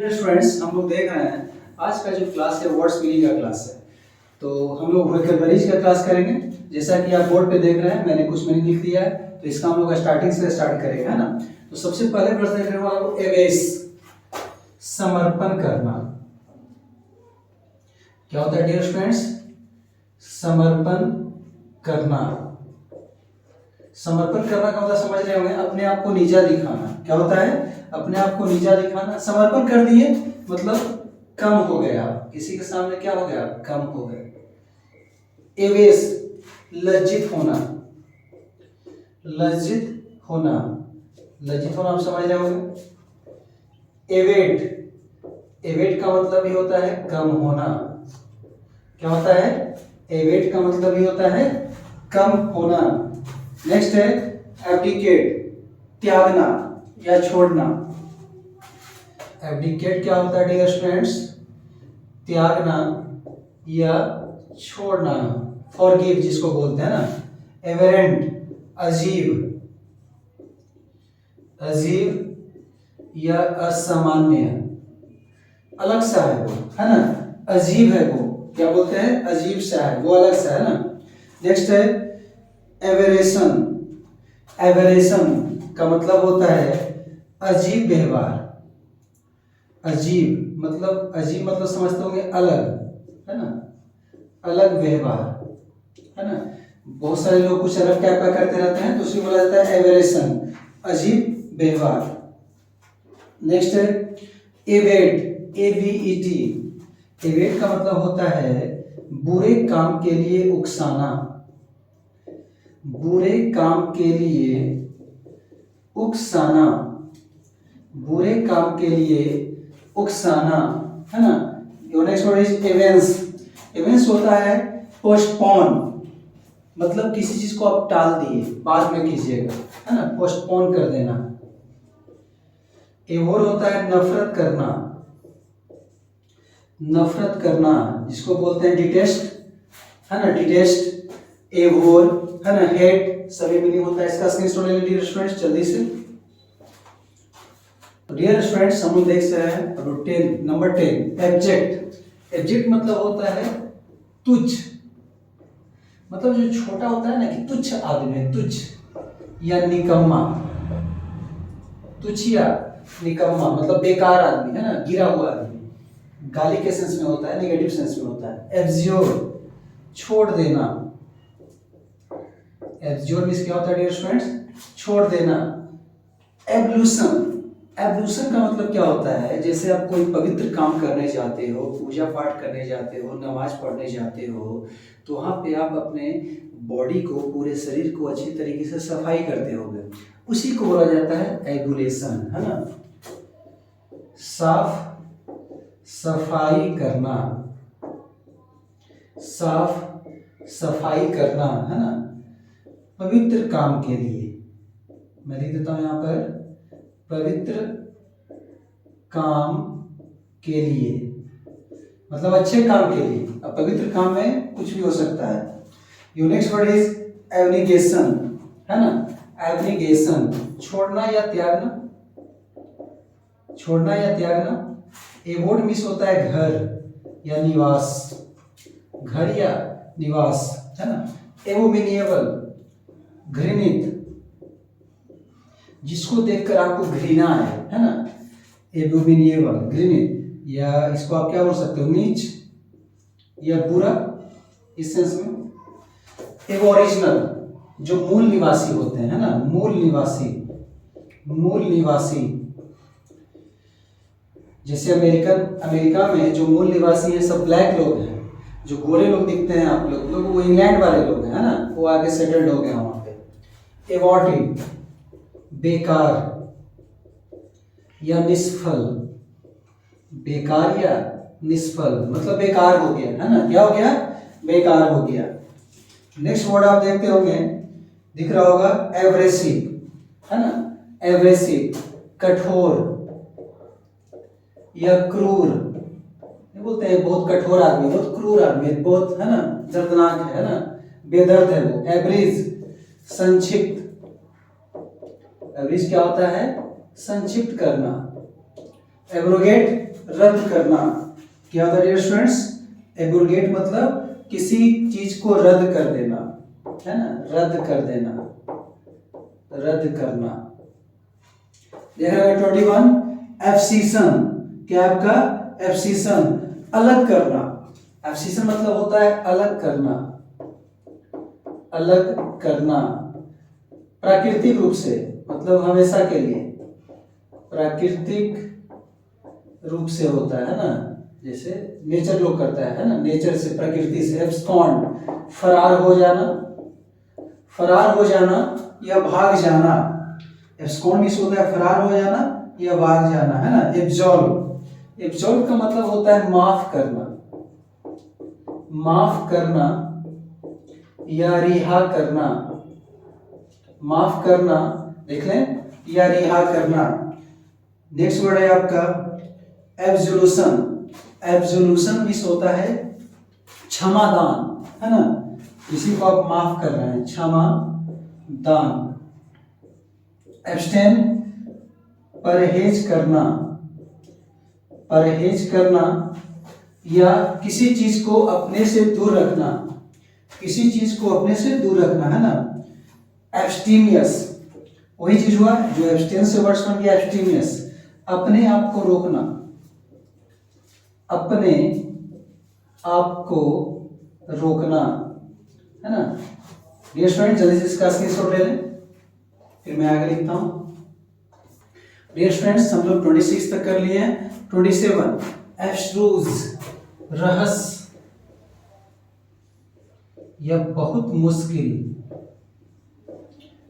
Students, हम लोग देख रहे हैं आज का जो क्लास है वर्ड्स मीनिंग का क्लास है। तो हम लोग वोकैबुलरीज का क्लास करेंगे। जैसा कि आप बोर्ड पे देख रहे हैं, मैंने कुछ मीनिंग लिख दिया है, तो इसका हम लोग स्टार्टिंग से स्टार्ट करेंगे, है ना। तो सबसे पहले प्रश्न देख रहे हो एवेस, समर्पण करना। क्या होता है डियर स्टूडेंट्स? समर्पण करना। समर्पण करना का मतलब समझ रहे होंगे, अपने आप को नीचा दिखाना। क्या होता है? अपने आप को नीचा दिखाना। समर्पण कर दिए मतलब कम हो गया, किसी के सामने क्या हो गया? कम हो गए। एवेस, लज्जित होना। लज्जित होना, लज्जित होना आप समझ रहे होंगे। एवेट, एवेट का मतलब ही होता है कम होना। क्या होता है? एवेट का मतलब ही होता है कम होना। नेक्स्ट है एब्डिकेट, त्यागना या छोड़ना। एब्डिकेट क्या होता है डियर स्टूडेंट्स? त्यागना या छोड़ना। फॉरगिव जिसको बोलते हैं ना। एवरेंट, अजीब, अजीब या असामान्य, अलग सा है वो, है ना। अजीब है वो, क्या बोलते हैं? अजीब सा है वो, अलग सा है ना। नेक्स्ट है एवेरेशन। एवेरेशन का मतलब होता है अजीब व्यवहार। अजीब मतलब समझते होंगे अलग, है ना। अलग व्यवहार, है ना। बहुत सारे लोग कुछ अलग टाइप का करते रहते हैं, तो उसे बोला जाता है एवेरेशन, अजीब व्यवहार। नेक्स्ट है एवेट, एबीईटी। एवेट का मतलब होता है बुरे काम के लिए उकसाना। बुरे काम के लिए उकसाना, बुरे काम के लिए उकसाना, है ना। Next word is एवेंस। एवेंस होता है पोस्टपोन, मतलब किसी चीज को आप टाल दिए, बाद में कीजिएगा, है ना। पोस्टपोन कर देना। एवोर होता है नफरत करना। नफरत करना जिसको बोलते हैं डिटेस्ट, है ना। डिटेस्ट, एवोर, है ना। हेट, सभी मीनिंग होता है इसका। स्क्रीनशॉट ले लीजिए डियर स्टूडेंट्स जल्दी से। डियर स्टूडेंट्स, हम लोग देख रहे हैं नंबर 10 एब्जेक्ट। एब्जेक्ट मतलब होता है तुच्छ, मतलब जो छोटा होता है ना, कि तुच्छ आदमी, तुच्छ या निकम्मा। तुच्छ या निकम्मा मतलब बेकार आदमी, है ना, गिरा हुआ आदमी। गाली के सेंस में होता है, नेगेटिव सेंस में होता है। एब्ज्योर, छोड़ देना। एब्ज्योर मींस क्या होता है डियर स्टूडेंट्स? छोड़ देना। एब्लूशन, एब्लूशन का मतलब क्या होता है? जैसे आप कोई पवित्र काम करने जाते हो, पूजा पाठ करने जाते हो, नमाज पढ़ने जाते हो, तो वहाँ पे आप अपने बॉडी को, पूरे शरीर को अच्छी तरीके से सफाई करते होगे, उसी को बोला जाता है एबुलेशन, है ना। साफ सफाई करना, साफ सफाई करना, है ना, पवित्र काम के लिए। मैं लिख देता हूं यहां पर, पवित्र काम के लिए, मतलब अच्छे काम के लिए। अब पवित्र काम में कुछ भी हो सकता है। योर नेक्स्ट वर्ड इज एब्निगेशन, है ना। एब्निगेशन, छोड़ना या त्यागना। छोड़ना या त्यागना। एवोड मिस होता है घर या निवास, घर या निवास, है ना। एवोमिनिएबल, घृणित, जिसको देखकर आपको घृणा है ना। एबोमिनिएबल, घृणित, या इसको आप क्या बोल सकते हो? नीच या बुरा, इस सेंस में। एबोरिजिनल, जो मूल निवासी होते हैं, है ना, मूल निवासी, मूल निवासी। जैसे अमेरिका में जो मूल निवासी हैं सब ब्लैक लोग हैं। जो गोरे लोग दिखते हैं आप लोग वो इंग्लैंड वाले लोग हैं, है ना, वो आगे सेटल्ड हो गए वहां पे। एबॉर्टेड, बेकार या निष्फल। बेकार या निष्फल मतलब बेकार हो गया, है ना। क्या हो गया? बेकार हो गया। नेक्स्ट वर्ड आप देखते होंगे, दिख रहा होगा एब्रेसिव, है ना। एब्रेसिव, कठोर या क्रूर। ये बोलते हैं बहुत कठोर आदमी, बहुत क्रूर आदमी, बहुत, है ना, दर्दनाक है ना, बेदर्द है वो। एब्रिज, संक्षिप्त। एब्रिज क्या होता है? संक्षिप्त करना। एब्रोगेट रद्द करना। क्या होता है डियर स्टूडेंट्स? एब्रोगेट मतलब किसी चीज को रद्द कर देना, है ना, रद्द कर देना, रद्द करना। देखिएगा 21 एब्सिशन। क्या आपका? एब्सिशन, अलग करना। एब्सिशन मतलब होता है अलग करना, अलग करना प्राकृतिक रूप से, मतलब हमेशा के लिए, प्राकृतिक रूप से होता है ना, जैसे नेचर लोग करता है ना, नेचर से, प्रकृति से। एब्सकॉन्ड, फरार हो जाना, फरार हो जाना या भाग जाना। एब्सकॉन्ड मीन्स होता है फरार हो जाना या भाग जाना, है ना। एब्सॉल्व, एब्सॉल्व का मतलब होता है माफ करना, माफ करना या रिहा करना, माफ करना, देख लें, या रिहा करना। नेक्स्ट वर्ड है आपका एब्सोल्यूशन। एब्सोल्यूशन मीन्स होता है क्षमादान, है ना, किसी को आप माफ कर रहे हैं, क्षमा दान। एब्स्टेन, परहेज करना, परहेज करना या किसी चीज को अपने से दूर रखना, किसी चीज को अपने से दूर रखना, है ना। एब्स्टीमियस, वही चीज हुआ जो एब्स्टेन से वर्ड्स बन गया एब्स्टीमियस, अपने आप को रोकना, अपने आप को रोकना, है ना। डियर स्टूडेंट, जल्दी से इसका स्क्रीनशॉट ले लें, फिर मैं आगे लिखता हूं। डियर स्टूडेंट्स, हम लोग 26 तक कर लिए हैं। 27 एब्स्ट्रूज, रहस्य या बहुत मुश्किल।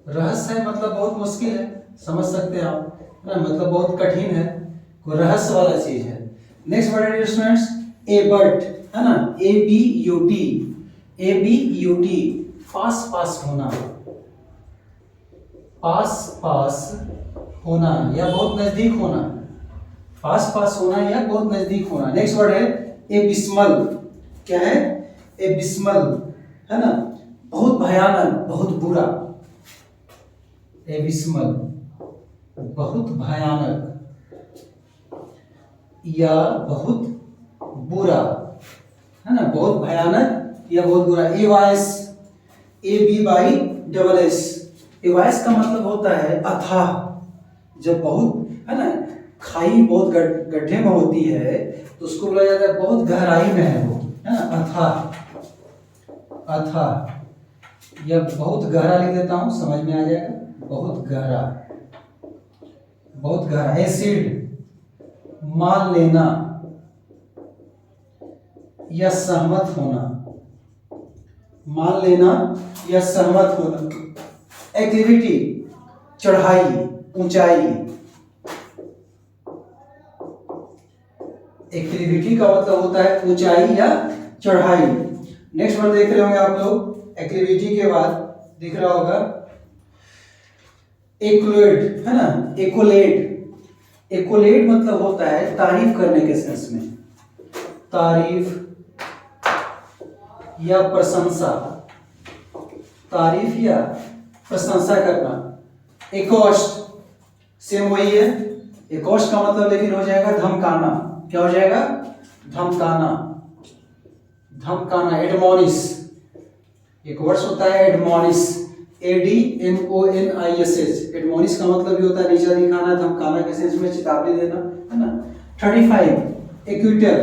रहस्य है मतलब बहुत मुश्किल है, समझ सकते हैं आप, है ना, मतलब बहुत कठिन है, कोई रहस्य वाला चीज है। नेक्स्ट वर्ड है स्टूडेंट्स एबर्ट, है ना, ABUT, ABUT, पास पास होना, पास पास होना या बहुत नजदीक होना, पास पास होना या बहुत नजदीक होना। नेक्स्ट वर्ड है एबिस्मल। क्या है? एबिस्मल, है ना, बहुत भयानक, बहुत बुरा। एबिस्मल, बहुत भयानक या बहुत बुरा, है ना, बहुत भयानक या बहुत बुरा। एवाइस, ABYSS, एवाइस का मतलब होता है अथाह, जब बहुत, है ना, खाई बहुत गड्ढे में होती है तो उसको बोला जाता है बहुत गहराई में है वो, है ना, अथाह, अथाह या बहुत गहरा लिख देता हूं, समझ में आ जाएगा, बहुत गहरा, बहुत गहरा। एसिड, मान लेना या सहमत होना, मान लेना या सहमत होना। एक्लिविटी, चढ़ाई, ऊंचाई। एक्लिविटी का मतलब होता है ऊंचाई या चढ़ाई। नेक्स्ट वर्ड देख रहे होंगे आप लोग, एक्लिविटी के बाद दिख रहा होगा एक्लोलेड, है ना, एक्लोलेड। एक्लोलेड मतलब होता है तारीफ करने के सेंस में, तारीफ या प्रशंसा, तारीफ या प्रशंसा करना। एकोस्ट, सेम वही है, एकोस्ट का मतलब लेकिन हो जाएगा धमकाना। क्या हो जाएगा? धमकाना, धमकाना। एडमोनिश, एक वर्ड्स होता है एडमोनिश, ADMONISH। एडमोनिश का मतलब ये होता है नीचा दिखाना, धमकाना के सेंस में, चेतावनी देना, है ना। 35 एक्यूटर।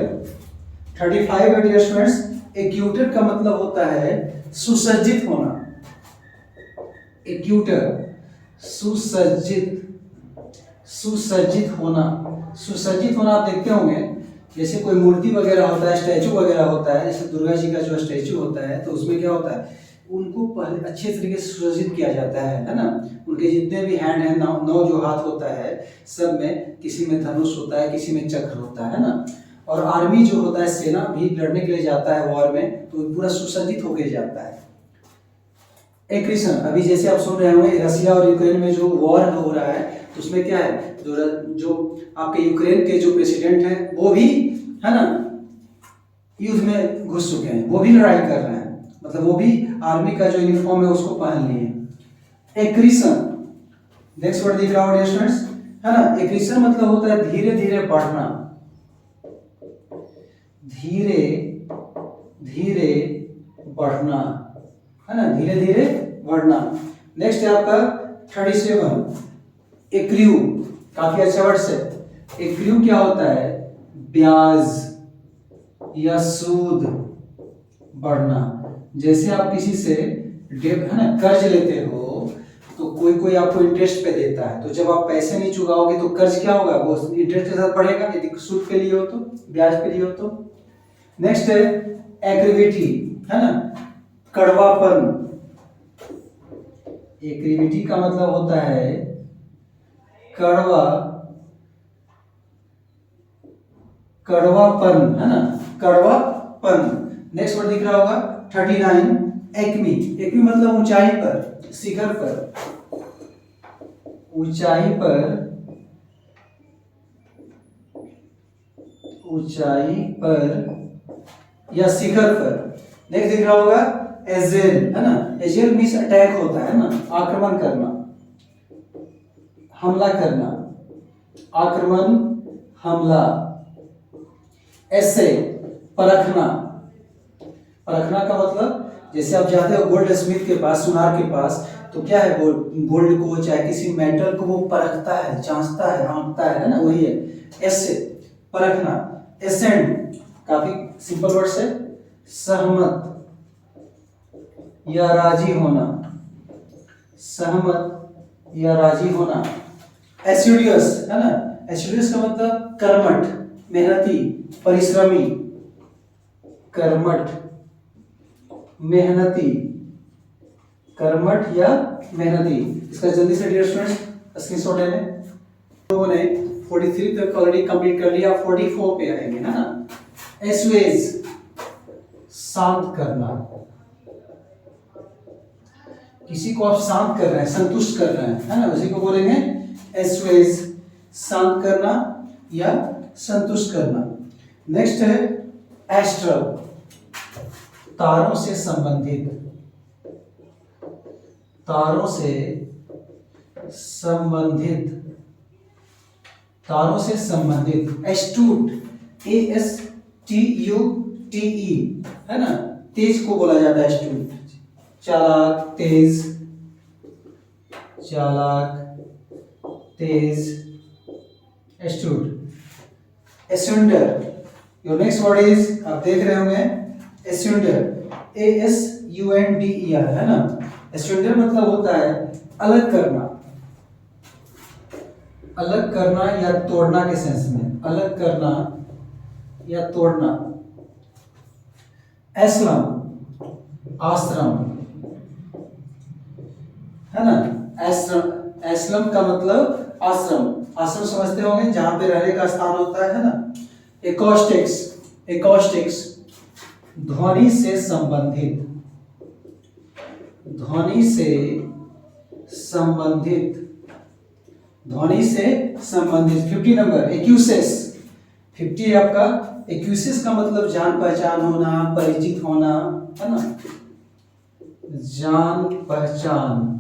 35 है डियर स्टूडेंट्स, एक्यूटर का मतलब होता है सुसज्जित होना। एक्यूटर, सुसज्जित, सुसज्जित होना। सुसज्जित होना आप देखते होंगे, जैसे कोई मूर्ति वगैरह होता है, स्टैचू वगैरह होता है, जैसे दुर्गा जी का जो स्टैचू होता है, तो उसमें क्या होता है, उनको पहले अच्छे तरीके से सुसज्जित किया जाता है ना। उनके जितने भी हैंड हैं, नौ जो हाथ होता है, सब में किसी में धनुष होता है, किसी में चक्र होता है ना। और आर्मी जो होता है, सेना भी लड़ने के लिए जाता है वॉर में, तो पूरा सुसज्जित होकर जाता है। एग्रेशन, अभी जैसे आप सुन रहे होंगे रसिया और यूक्रेन में जो वॉर हो रहा है, तो उसमें क्या है, जो आपके यूक्रेन के जो प्रेसिडेंट हैं वो भी, है ना, युद्ध में घुस चुके हैं, वो भी लड़ाई कर रहे हैं, मतलब वो भी आर्मी का जो यूनिफॉर्म है उसको पहन लिए। एक्रीशन, नेक्स्ट वर्ड दिख रहा होगा स्टूडेंट्स, है ना। एक्रीशन मतलब होता है धीरे धीरे बढ़ना, धीरे धीरे बढ़ना, है ना, धीरे धीरे बढ़ना। नेक्स्ट है आपका 37 एक्रियू, काफी अच्छा वर्ड है। एक्रियू क्या होता है? ब्याज या सूद बढ़ना। जैसे आप किसी से है ना कर्ज लेते हो तो कोई कोई आपको इंटरेस्ट पे देता है, तो जब आप पैसे नहीं चुकाओगे तो कर्ज क्या होगा? वो इंटरेस्ट के साथ बढ़ेगा, यदि सूद पे लिए हो तो, ब्याज पे लिए हो तो। नेक्स्ट है एक्रिविटी, है ना, कड़वापन। एक्रिविटी का मतलब होता है कड़वापन, है ना, कड़वापन। नेक्स्ट वर्ड दिख रहा होगा 39 एक्मी। एक्मी मतलब ऊंचाई पर, शिखर पर, ऊंचाई पर, ऊंचाई पर या शिखर पर। नेक्स्ट दिख रहा होगा एजेल, है ना, एजेल मीन्स अटैक होता है ना, आक्रमण करना, हमला करना, आक्रमण, हमला। ऐसे परखना, परखना का मतलब जैसे आप जाते हो गोल्ड स्मिथ के पास, सुनार के पास, तो क्या है, गोल्ड को चाहे किसी मेटल को वो परखता है, जांचता है, आंकता है ना, वही है ऐसे परखना। एसेंड काफी सिंपल वर्ड है, सहमत या राजी होना, सहमत या राजी होना। एसिडियस, है ना, एसिडियस का मतलब कर्मठ, मेहनती, परिश्रमी, कर्मठ, मेहनती, कर्मठ या मेहनती। इसका जल्दी से डियर स्टूडेंट्स स्क्रीनशॉट ले लें। लोगों ने 43 तक ऑलरेडी कंप्लीट कर लिया, 44 पे आएंगे, है ना। एसवेज, शांत करना, किसी को आप शांत कर रहे हैं, संतुष्ट कर रहे हैं, है ना, उसी को बोलेंगे एसवेज, शांत करना या संतुष्ट करना। नेक्स्ट है एस्ट्रल, तारों से संबंधित, तारों से संबंधित, तारों से संबंधित। एस्टूट, ASTUTE, है ना, तेज को बोला जाता है एस्टूट, चालाक, तेज, चालाक, तेज, एस्टूट। एस्युंडर, योर नेक्स्ट वर्ड इज, आप देख रहे होंगे एस्युंडर, ASUNDER, है ना। एस्युंडर मतलब होता है अलग करना, अलग करना या तोड़ना के सेंस में, अलग करना या तोड़ना। एस्लम, आश्रम, है ना, आश्रम, एस्लम का मतलब आश्रम, आश्रम समझते होंगे जहां पे रहने का स्थान होता है ना। एकॉस्टिक्स, एकॉस्टिक्स, ध्वनि से संबंधित, ध्वनि से संबंधित, ध्वनि से संबंधित। 50 नंबर एक्यूसेस, 50 आपका। एक्यूसेस का मतलब जान पहचान होना, परिचित होना, है ना, जान पहचान,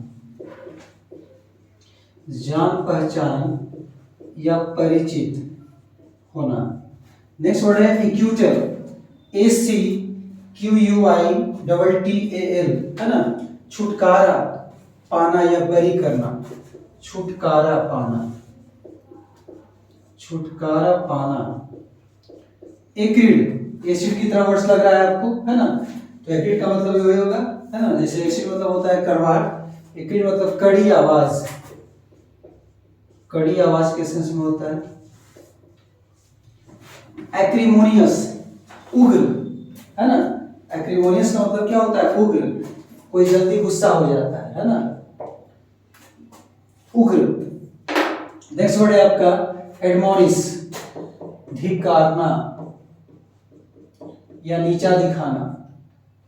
जान पहचान या परिचित होना। नेक्स्ट वर्ड है एक्यूटल, ACQUITTAL, है ना, छुटकारा पाना या बरी करना, छुटकारा पाना, छुटकारा पाना। एक्रिड, एसिड की तरह वर्ड्स लग रहा है आपको, है ना, तो एक्रिड का मतलब यही होगा, है ना, जैसे एसिड मतलब होता है कड़वाहट, एक्रिड मतलब कड़ी आवाज, कड़ी आवाज के सेंस में होता है। एक्रिमोनियस, उग्र, है ना, एक्रिमोनियस का मतलब क्या होता है? उग्र, कोई जल्दी गुस्सा हो जाता है ना, उग्र। नेक्स्ट वर्ड है आपका एडमोनिश, धिक्कारना या नीचा दिखाना,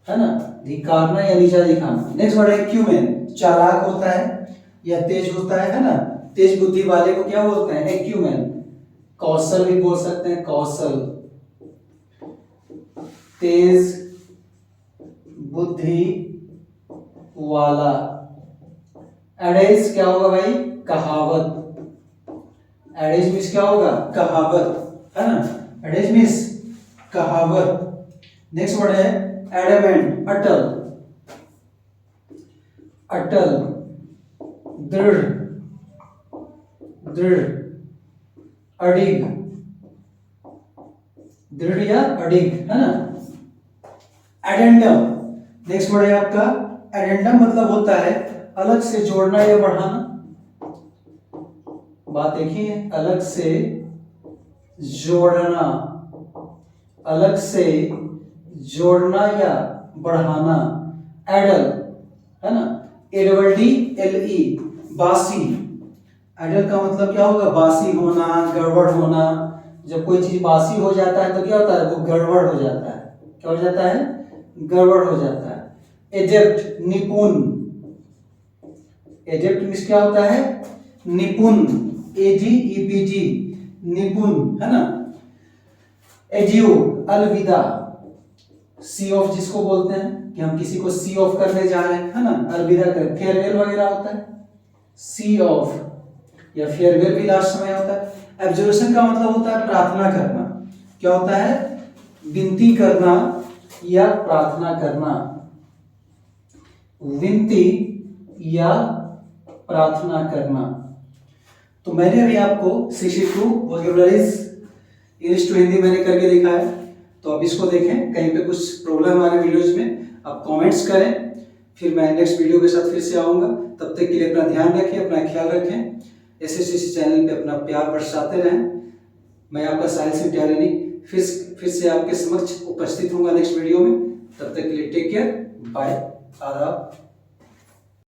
है ना, धिक्कारना या नीचा दिखाना। नेक्स्ट वर्ड है एक्यूमेन, चालाक होता है या तेज होता है ना, तेज बुद्धि वाले को क्या बोलते हैं? एक्यूमेन। कौशल भी बोल सकते हैं, कौशल, तेज बुद्धि वाला। एडेज क्या होगा भाई? कहावत। एडेज मीन्स क्या होगा? कहावत, है ना। एडेज मीन्स कहावत। नेक्स्ट वर्ड है एडमेंट, अटल, अटल, दृढ़, दृढ़, अडिग, दृढ़ या अडिग, है ना। एडेंडम, नेक्स्ट वर्ड है आपका एडेंडम, मतलब होता है अलग से जोड़ना या बढ़ाना। बात देखिए, अलग से जोड़ना, अलग से जोड़ना या बढ़ाना, एडल, है ना, ADDLE, बासी। एडल का मतलब क्या होगा, बासी होना, गड़बड़ होना। जब कोई चीज बासी हो जाता है तो क्या होता है, वो गड़बड़ हो जाता है। क्या हो जाता है, गड़बड़ हो जाता है। एडेप्ट, निपुण, एडेप्ट मीन्स क्या होता है, निपुण, ADEPT, निपुण, है ना। एडियो, अलविदा, सी ऑफ जिसको बोलते हैं कि हम किसी को सी ऑफ करने जा रहे हैं, है ना, अलविदा कर, फेयरवेल वगैरह होता है, सी ऑफ या फेयरवेल भी लास्ट समय होता है। एब्जुरेशन का मतलब होता है प्रार्थना करना। क्या होता है, विनती करना या प्रार्थना करना, विनती या प्रार्थना करना। तो मैंने अभी आपको 62 वोकैबुलरीज इंग्लिश टू हिंदी मैंने करके दिखाया है, तो अब इसको देखें, कहीं पे कुछ प्रॉब्लम आ रही वीडियोज में आप कमेंट्स करें, फिर मैं नेक्स्ट वीडियो के साथ फिर से आऊँगा। तब तक के लिए अपना ध्यान रखें, अपना ख्याल रखें, SSC चैनल पे अपना प्यार बरसाते रहें। मैं आपका साहिल सिंह ट्यारेनी फिर से आपके समक्ष उपस्थित होऊंगा नेक्स्ट वीडियो में। तब तक के लिए टेक केयर, बाय, आदाब।